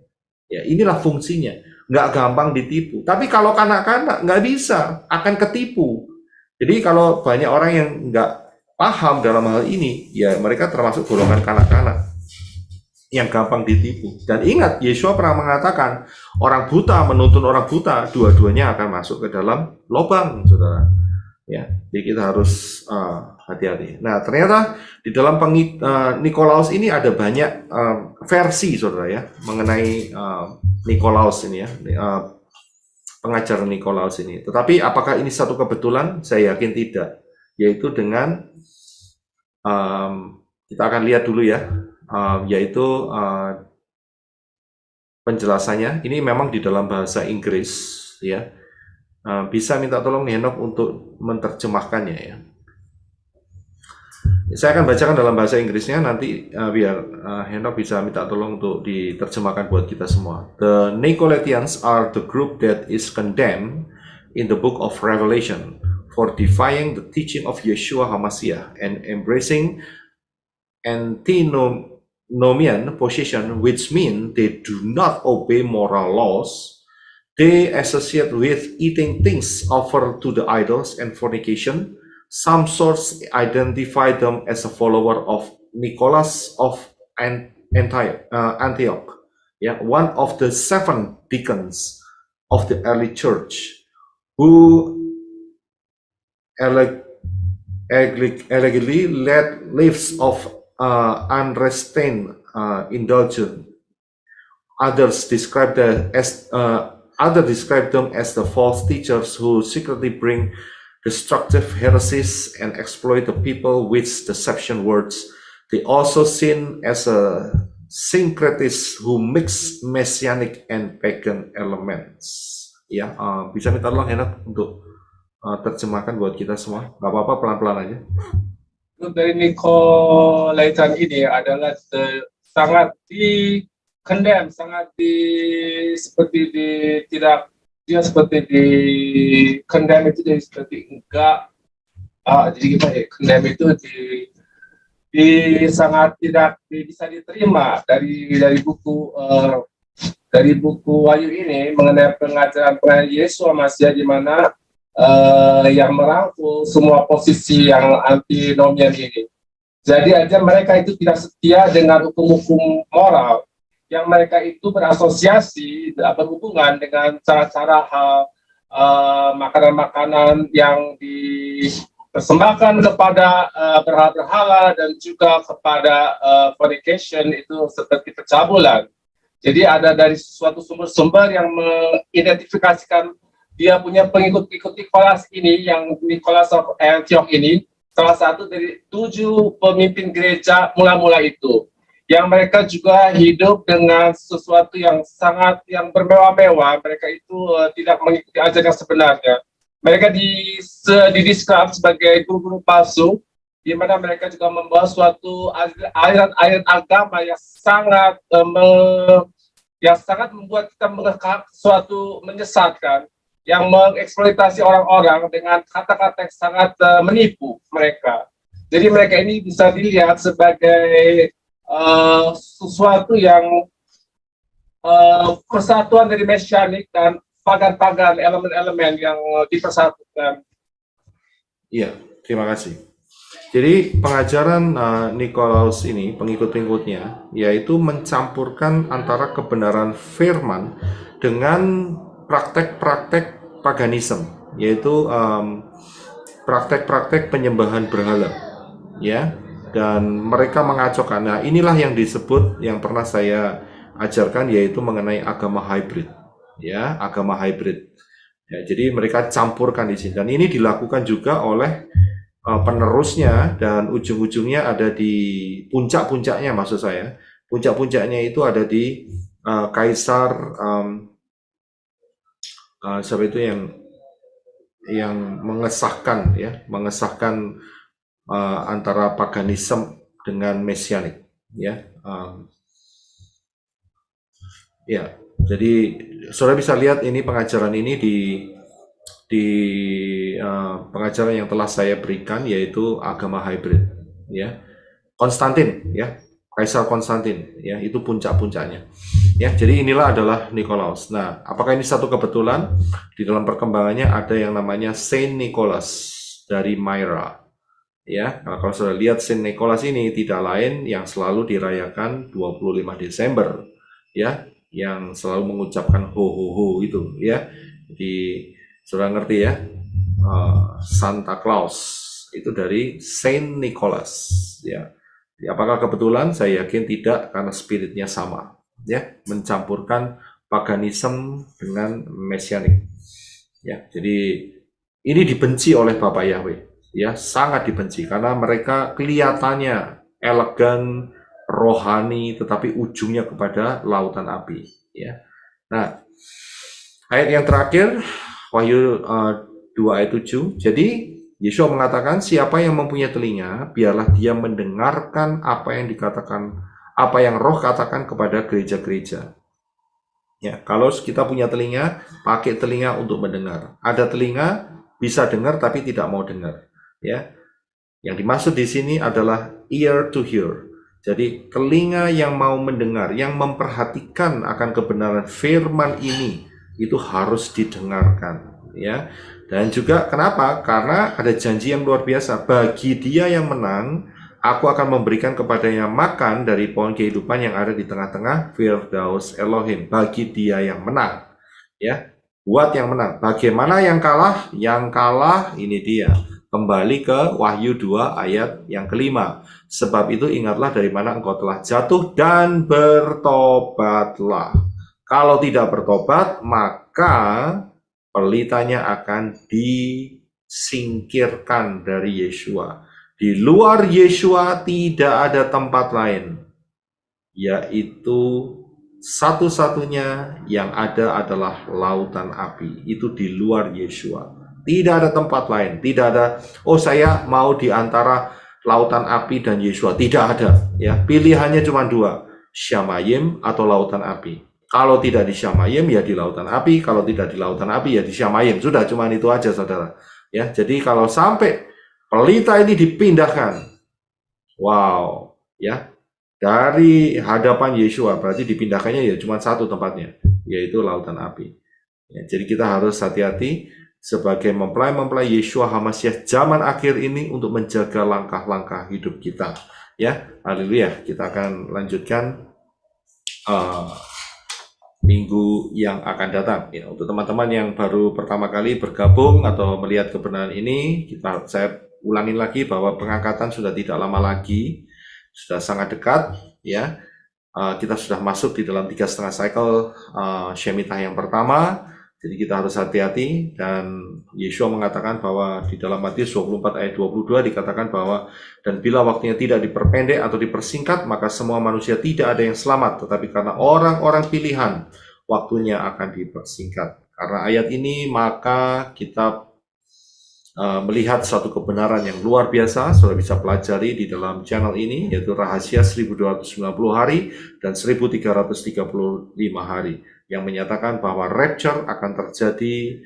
Ya, inilah fungsinya. Nggak gampang ditipu. Tapi kalau kanak-kanak nggak bisa, akan ketipu. Jadi kalau banyak orang yang nggak paham dalam hal ini, ya mereka termasuk golongan kanak-kanak yang gampang ditipu. Dan ingat, Yeshua pernah mengatakan, orang buta menuntun orang buta, dua-duanya akan masuk ke dalam lubang, saudara. Ya, jadi kita harus hati-hati. Nah, ternyata di dalam Nikolaus ini ada banyak versi, saudara, ya, mengenai Nikolaus ini, ya, pengajaran Nikolaus ini. Tetapi apakah ini satu kebetulan? Saya yakin tidak. Yaitu dengan kita akan lihat dulu, ya, yaitu penjelasannya. Ini memang di dalam bahasa Inggris, ya. Bisa minta tolong Henok untuk menerjemahkannya, ya. Saya akan bacakan dalam bahasa Inggrisnya, nanti biar Henok bisa minta tolong untuk diterjemahkan buat kita semua. The Nicolaitans are the group that is condemned in the book of Revelation for defying the teaching of Yeshua HaMashiach and embracing antinomian position, which mean they do not obey moral laws. They associate with eating things offered to the idols and fornication. Some sources identify them as a follower of Nicholas of Antioch, yeah, one of the 7 deacons of the early church, who allegedly led lives of unrestrained indulgence. Others describe them as the false teachers who secretly bring destructive heresies and exploit the people with deception words. They also seen as a syncretists who mix messianic and pagan elements. Ya, bisa minta tolong enak untuk terjemahkan buat kita semua. Gak apa-apa, pelan-pelan aja. Dari Nikolaitan ini adalah sangat condemn, sangat seperti tidak, dia seperti di condemn itu jadi seperti enggak, jadi gimana ya, condemn itu sangat tidak bisa diterima dari buku Wahyu ini mengenai pengajaran Yesus HaMashiach, di mana yang merangkul semua posisi yang antinomian ini. Jadi aja mereka itu tidak setia dengan hukum-hukum moral, yang mereka itu berasosiasi, berhubungan dengan cara-cara makanan-makanan yang dipersembahkan kepada berhala-berhala dan juga kepada fornication, itu seperti percabulan. Jadi ada dari suatu sumber-sumber yang mengidentifikasikan dia punya pengikut-pengikut Nicholas ini, yang Nicholas of Antioch ini, salah satu dari 7 pemimpin gereja mula-mula itu, yang mereka juga hidup dengan sesuatu yang sangat yang bermewah-mewah. Mereka itu tidak mengikuti ajaran yang sebenarnya. Mereka dideskripsi sebagai guru-guru palsu, di mana mereka juga membawa suatu aliran-aliran agama yang sangat membuat kita mengekang, suatu menyesatkan, yang mengeksploitasi orang-orang dengan kata-kata yang sangat menipu mereka. Jadi mereka ini bisa dilihat sebagai sesuatu yang persatuan dari mesianik dan pagan-pagan, elemen-elemen yang dipersatukan. Iya, terima kasih. Jadi pengajaran Nikolaus ini, pengikut-pengikutnya, yaitu mencampurkan antara kebenaran firman dengan praktek-praktek paganisme, yaitu praktek-praktek penyembahan berhala, ya. Dan mereka mengacaukan. Nah, inilah yang disebut, yang pernah saya ajarkan, yaitu mengenai agama hybrid, ya, agama hybrid. Ya, jadi mereka campurkan di sini, dan ini dilakukan juga oleh penerusnya, dan ujung-ujungnya ada di puncak-puncaknya, maksud saya puncak-puncaknya itu ada di Kaisar siapa itu yang mengesahkan, ya, mengesahkan antara paganisme dengan mesianik, ya. Ya, jadi saudara bisa lihat ini pengajaran ini di pengajaran yang telah saya berikan, yaitu agama hybrid, ya. Konstantin, ya, Kaisar Konstantin, ya, itu puncak-puncaknya, ya. Jadi inilah adalah Nikolaus. Nah, apakah ini satu kebetulan? Di dalam perkembangannya ada yang namanya Saint Nicholas dari Myra, ya. Nah, kalau sudah lihat Saint Nicholas ini tidak lain yang selalu dirayakan 25 Desember, ya, yang selalu mengucapkan ho ho ho itu, ya. Jadi sudah ngerti, ya, Santa Claus itu dari Saint Nicholas, ya. Apakah kebetulan? Saya yakin tidak, karena spiritnya sama, ya, mencampurkan paganisme dengan mesianik, ya. Jadi ini dibenci oleh Bapak Yahweh, ya, sangat dibenci, karena mereka kelihatannya elegan, rohani, tetapi ujungnya kepada lautan api, ya. Nah, ayat yang terakhir, Wahyu 2 ayat 7. Jadi Yesua mengatakan, siapa yang mempunyai telinga, biarlah dia mendengarkan apa yang dikatakan, apa yang Roh katakan kepada gereja-gereja. Ya, kalau kita punya telinga, pakai telinga untuk mendengar. Ada telinga bisa dengar tapi tidak mau dengar, ya. Yang dimaksud di sini adalah ear to hear. Jadi telinga yang mau mendengar, yang memperhatikan akan kebenaran firman ini, itu harus didengarkan, ya. Dan juga kenapa? Karena ada janji yang luar biasa. Bagi dia yang menang, aku akan memberikan kepadanya makan dari pohon kehidupan yang ada di tengah-tengah Firdaus Elohim. Bagi dia yang menang, ya. Buat yang menang. Bagaimana yang kalah? Yang kalah ini dia. Kembali ke Wahyu 2 ayat yang kelima. Sebab itu ingatlah dari mana engkau telah jatuh dan bertobatlah. Kalau tidak bertobat, maka pelitanya akan disingkirkan dari Yesua. Di luar Yesua tidak ada tempat lain, yaitu satu-satunya yang ada adalah lautan api. Itu di luar Yesua. Tidak ada tempat lain. Tidak ada, oh saya mau di antara lautan api dan Yesua. Tidak ada, ya. Pilihannya cuma dua, Syamayim atau lautan api. Kalau tidak di Syamayim, ya di lautan api. Kalau tidak di lautan api, ya di Syamayim. Sudah, cuma itu aja, saudara. Ya, jadi kalau sampai pelita ini dipindahkan, wow, ya, dari hadapan Yesua, berarti dipindahkannya ya cuma satu tempatnya, yaitu lautan api. Ya, jadi kita harus hati-hati sebagai mempelai-mempelai Yesua HaMasyiah zaman akhir ini untuk menjaga langkah-langkah hidup kita. Ya, haleluya. Kita akan lanjutkan minggu yang akan datang, ya. Untuk teman-teman yang baru pertama kali bergabung atau melihat kebenaran ini, saya ulangin lagi bahwa pengangkatan sudah tidak lama lagi, sudah sangat dekat, ya. Kita sudah masuk di dalam 3,5 cycle Shemitah yang pertama, Jadi kita harus hati-hati, dan Yeshua mengatakan bahwa di dalam Matius 24 ayat 22 dikatakan bahwa, dan bila waktunya tidak diperpendek atau dipersingkat, maka semua manusia tidak ada yang selamat, tetapi karena orang-orang pilihan, waktunya akan dipersingkat. Karena ayat ini, maka kita melihat suatu kebenaran yang luar biasa. Sudah bisa pelajari di dalam channel ini, yaitu rahasia 1290 hari dan 1335 hari, yang menyatakan bahwa rapture akan terjadi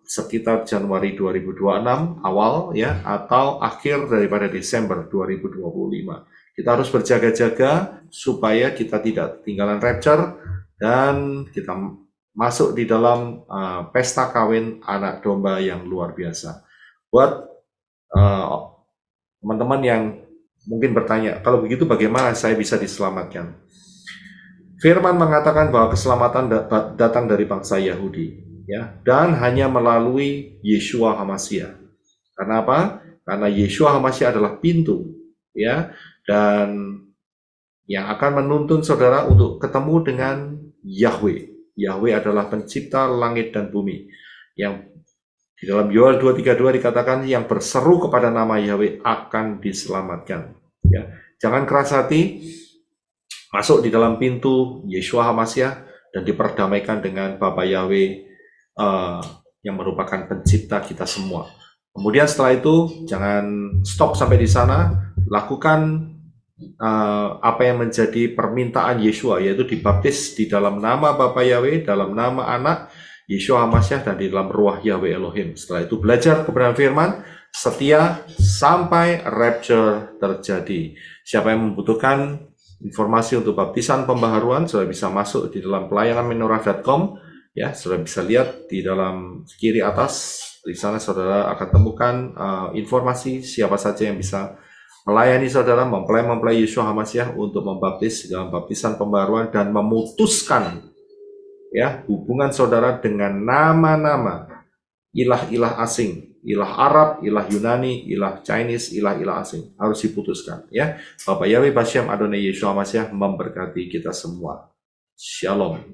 sekitar Januari 2026 awal, ya, atau akhir daripada Desember 2025. Kita harus berjaga-jaga supaya kita tidak ketinggalan rapture dan kita masuk di dalam pesta kawin anak domba yang luar biasa. Buat teman-teman yang mungkin bertanya, kalau begitu bagaimana saya bisa diselamatkan? Firman mengatakan bahwa keselamatan datang dari bangsa Yahudi, ya, dan hanya melalui Yeshua HaMashiach. Karena apa? Karena Yeshua HaMashiach adalah pintu, ya, dan yang akan menuntun saudara untuk ketemu dengan Yahweh. Yahweh adalah pencipta langit dan bumi. Yang di dalam Yoel 2:32 dikatakan yang berseru kepada nama Yahweh akan diselamatkan. Ya, jangan keras hati, masuk di dalam pintu Yeshua HaMashiach dan diperdamaikan dengan Bapa Yahweh yang merupakan pencipta kita semua. Kemudian setelah itu jangan stop sampai di sana, lakukan apa yang menjadi permintaan Yeshua, yaitu dibaptis di dalam nama Bapa Yahweh, dalam nama Anak Yeshua HaMashiach, dan di dalam ruah Yahweh Elohim. Setelah itu belajar kebenaran firman, setia sampai rapture terjadi. Siapa yang membutuhkan informasi untuk baptisan pembaharuan sudah bisa masuk di dalam pelayanan menorah.com, ya, sudah bisa lihat di dalam kiri atas. Di sana saudara akan temukan informasi siapa saja yang bisa melayani saudara, mempelai Yeshua HaMashiach untuk membaptis dalam baptisan pembaharuan dan memutuskan, ya, hubungan saudara dengan nama-nama ilah-ilah asing, ilah Arab, ilah Yunani, ilah Chinese, ilah-ilah asing harus diputuskan, ya. Bapak Yahweh Bashem Adonai Yeshua HaMashiach memberkati kita semua. Shalom.